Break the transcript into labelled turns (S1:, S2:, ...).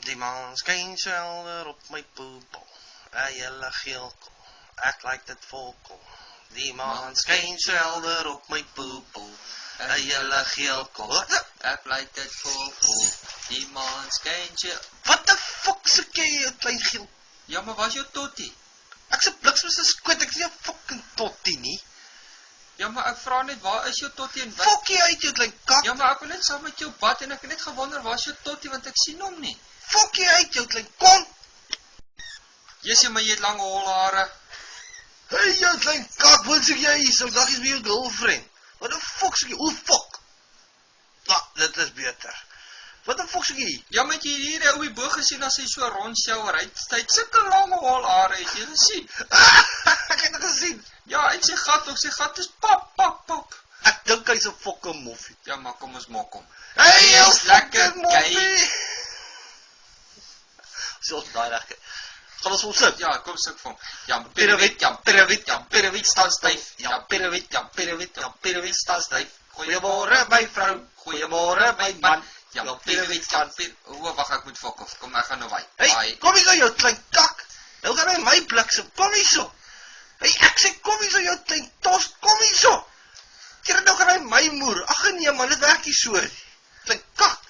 S1: Die maan skyn so helder op my poepel. 'n hele geelkol, ek like dit volkom. Die maan skyn so helder op my poepel. 'n hele geelkol.
S2: Ek like dit volkom. Die maan skyn so...
S1: Wat die fuck soek jy, jou klein geel?
S2: Ja, maar waar is jou tottie?
S1: Ek se bliksem se skoot, ek is nie 'n fucking tottie nie.
S2: Ja, maar ek vra net, waar is jou tottie en wat?
S1: Fuck jy uit, jou klein kak.
S2: Ja, maar ek wil net saam met jou bad en ek het net gewonder, waar is jou tottie, want ek sien hom nie.
S1: Fuck jy uit, jou klein kont.
S2: Jessie, maar jy het lange holhare.
S1: Hey, jou klein kak, wat soek jy hier? So dag is by jou girlfriend. Wat die fuck soek jy? O, fuck. Ja, dit is beter. Wat die fuck soek jy?
S2: Ja, met jy hier die ouwe bo gesien as hy so rondsjouwer, hy het sulke lange holhare, het jy gesien?
S1: Ek het dit gezien.
S2: Ja, en sy gat is pap.
S1: Ek dink hy's 'n fucking moffie.
S2: Ja, maar kom ons mok hom.
S1: Hey,
S2: Hy is lekker
S1: moffie. So daai reg. Gaan ons sit?
S2: Ja, kom sit vir hom. Ja,
S1: Pirouet, staan styf. Ja, pirouet, staan styf. Goeiemôre my vrou, goeiemôre my man.
S2: Ja, pirouet, wag, ek moet fok of. Kom, ek gaan nou waai.
S1: Hey, kom hier so jou klein kak. Nou gaan hy my bliksem. Kom hier so. Hey, ek sê kom hier so jou klein tos, kom hier so. Jy nou gaan hy my moer. Ag nee man, dit werk nie so. Klein kak.